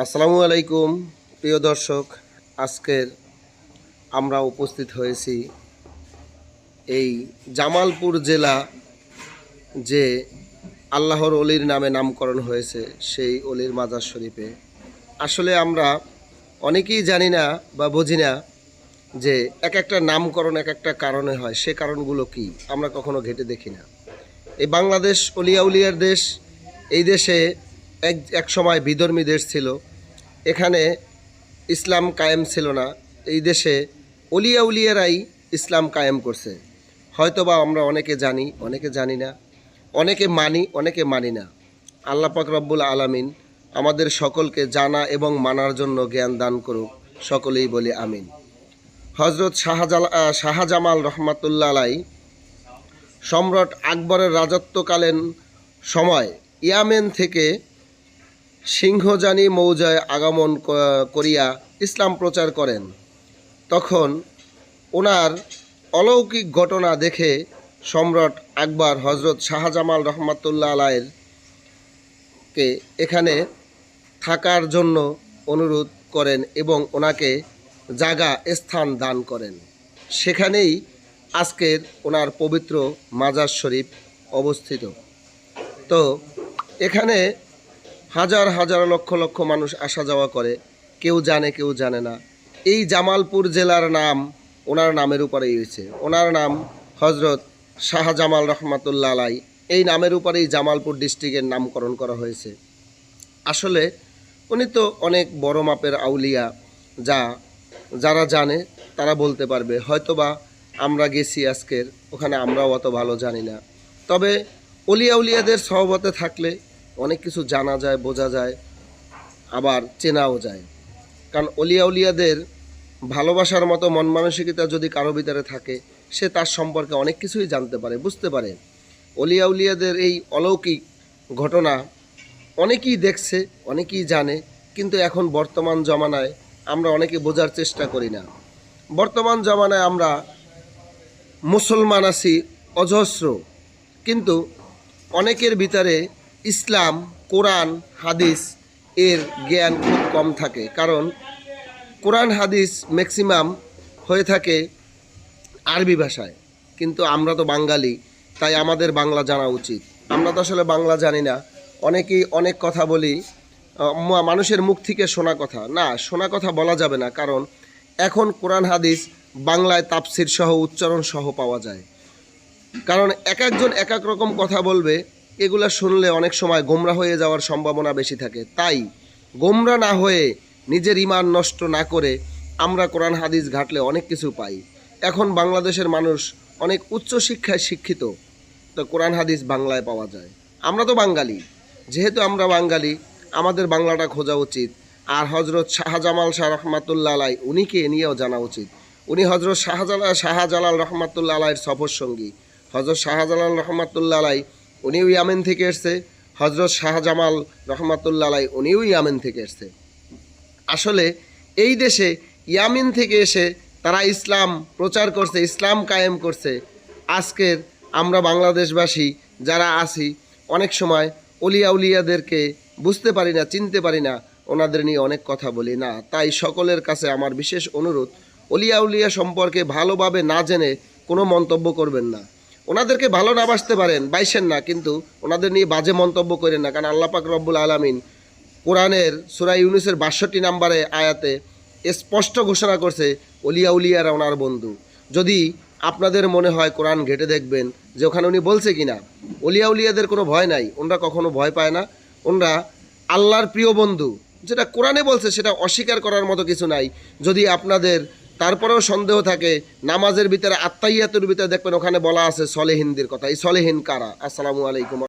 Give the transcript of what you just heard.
আসসালামু আলাইকুম প্রিয় দর্শক, আজকের আমরা উপস্থিত হয়েছি এই জামালপুর জেলা যে আল্লাহর অলির নামে নামকরণ হয়েছে সেই অলির মাজার শরীফে। আসলে আমরা অনেকেই জানি না বা বুঝি না যে এক একটা নামকরণ এক একটা কারণে হয়, সে কারণগুলো কি আমরা কখনো ঘেঁটে দেখি না। এই বাংলাদেশ অলিয়া উলিয়ার দেশ, এই দেশে এক সময় বিধর্মী দেশ ছিল, এখানে ইসলাম কায়েম ছিল না। এই দেশে অলিয়া উলিয়ারাই ইসলাম কায়েম করছে। হয়তোবা আমরা অনেকে জানি, অনেকে জানি না, অনেকে মানি, অনেকে মানি না। আল্লাহ পাক রব্বুল আলামিন আমাদের সকলকে জানা এবং মানার জন্য জ্ঞান দান করুক, সকলেই বলি আমিন। হজরত শাহজামাল রহমাতুল্লাহ আলাই সম্রাট আকবরের রাজত্বকালীন সময় ইয়ামেন থেকে সিংহজানি মৌজায় আগমন করিয়া ইসলাম প্রচার করেন। তখন ওনার অলৌকিক ঘটনা দেখে সম্রাট আকবর হজরত শাহজামাল রহমাতুল্লাহ আলাইকে এখানে থাকার জন্য অনুরোধ করেন এবং ওনাকে জায়গা স্থান দান করেন। সেখানেই আজকের ওনার পবিত্র মাজার শরীফ অবস্থিত। তো এখানে হাজার হাজার লক্ষ লক্ষ মানুষ আসা যাওয়া করে, কেউ জানে কেউ জানে না। এই জামালপুর জেলার নাম ওনার নামের উপরেই হয়েছে। ওনার নাম হজরত শাহজামাল রহমাতুল্লাহ আলাই, এই নামের উপরেই জামালপুর ডিস্ট্রিক্টের নামকরণ করা হয়েছে। আসলে উনি তো অনেক বড় মাপের আউলিয়া, যারা জানে তারা বলতে পারবে। হয়তোবা আমরা গেছি আজকের ওখানে, আমরাও অত ভালো জানি না। তবে অলিয়া উলিয়াদের সহবতে থাকলে অনেক কিছু জানা যায়, বোঝা যায়, আবার চেনাও যায়। কারণ অলিয়া উলিয়াদের ভালোবাসার মতো মন মানসিকতা যদি কারো ভিতরে থাকে, সে তার সম্পর্কে অনেক কিছুই জানতে পারে, বুঝতে পারে। অলিয়া উলিয়াদের এই অলৌকিক ঘটনা অনেকেই দেখছে, অনেকেই জানে, কিন্তু এখন বর্তমান জমানায় আমরা অনেকে বোঝার চেষ্টা করি না। বর্তমান জমানায় আমরা মুসলমান আছি অজস্র, কিন্তু অনেকের ভিতরে ইসলাম, কোরআন, হাদিস এর জ্ঞান খুব কম থাকে। কারণ কোরআন হাদিস ম্যাক্সিমাম হয়ে থাকে আরবি ভাষায়, কিন্তু আমরা তো বাঙালি, তাই আমাদের বাংলা জানা উচিত। আমরা তো আসলে বাংলা জানি না, অনেকেই অনেক কথা বলি, মানুষের মুখ থেকে শোনা কথা না, শোনা কথা বলা যাবে না। কারণ এখন কোরআন হাদিস বাংলায় তাফসির সহ উচ্চারণ সহ পাওয়া যায়। কারণ এক একজন এক এক রকম কথা বলবে, এগুলা শুনলে অনেক সময় গোমরা হয়ে যাওয়ার সম্ভাবনা বেশি থাকে। তাই গোমরা না হয়ে, নিজের ঈমান নষ্ট না করে আমরা কোরআন হাদিস ঘাটলে অনেক কিছু পাই। এখন বাংলাদেশের মানুষ অনেক উচ্চ শিক্ষায় শিক্ষিত, তো কোরআন হাদিস বাংলায় পাওয়া যায়। আমরা তো বাঙালি, যেহেতু আমরা বাঙালি, আমাদের বাংলাটা খোঁজা উচিত। আর হজরত শাহজামাল শাহ রহমাতুল্লাহ আলাই, উনিকে নিয়েও জানা উচিত। উনি হজরত শাহজালাল রহমাতুল্লাহ আলাইয়ের সফর সঙ্গী। হজরত শাহজালাল রহমাতুল্লাহ আলাই উনিও ইয়ামেন থেকে এসছে, হজরত শাহজামাল রহমাতুল্লাহ আলাই উনিও ইয়ামেন থেকে এসছে। আসলে এই দেশে ইয়ামিন থেকে এসে তারা ইসলাম প্রচার করছে, ইসলাম কায়েম করছে। আজকের আমরা বাংলাদেশবাসী যারা আছি, অনেক সময় অলিয়া উলিয়াদেরকে বুঝতে পারি না, চিনতে পারি না, ওনাদের নিয়ে অনেক কথা বলি না। তাই সকলের কাছে আমার বিশেষ অনুরোধ, অলিয়া উলিয়া সম্পর্কে ভালোভাবে না জেনে কোনো মন্তব্য করবেন না। ওনাদেরকে ভালো না বাসতে পারেন, বাইসেন না, কিন্তু ওনাদের নিয়ে বাজে মন্তব্য করেন না। কারণ আল্লাহ পাক রব্বুল আলামিন কোরআনের সূরা ইউনূসের ৬২ নম্বরে আয়াতে স্পষ্ট ঘোষণা করছে, অলিয়া উলিয়ারা ওনার বন্ধু। যদি আপনাদের মনে হয় কোরআন ঘেটে দেখবেন যে ওখানে উনি বলছে কিনা, অলিয়া উলিয়াদের কোনো ভয় নাই, ওনরা কখনো ভয় পায় না। ওনরা আল্লাহর প্রিয় বন্ধু, যেটা কোরআনে বলছে সেটা অস্বীকার করার মতো কিছু নাই। যদি আপনাদের তারপরেও সন্দেহ থাকে, নামাজের ভিতরে আত্তাহিয়াতুর ভিতরে দেখবেন ওখানে বলা আছে সলেহিনদের কথা। এই সলেহিন কারা? আসসালামু আলাইকুম।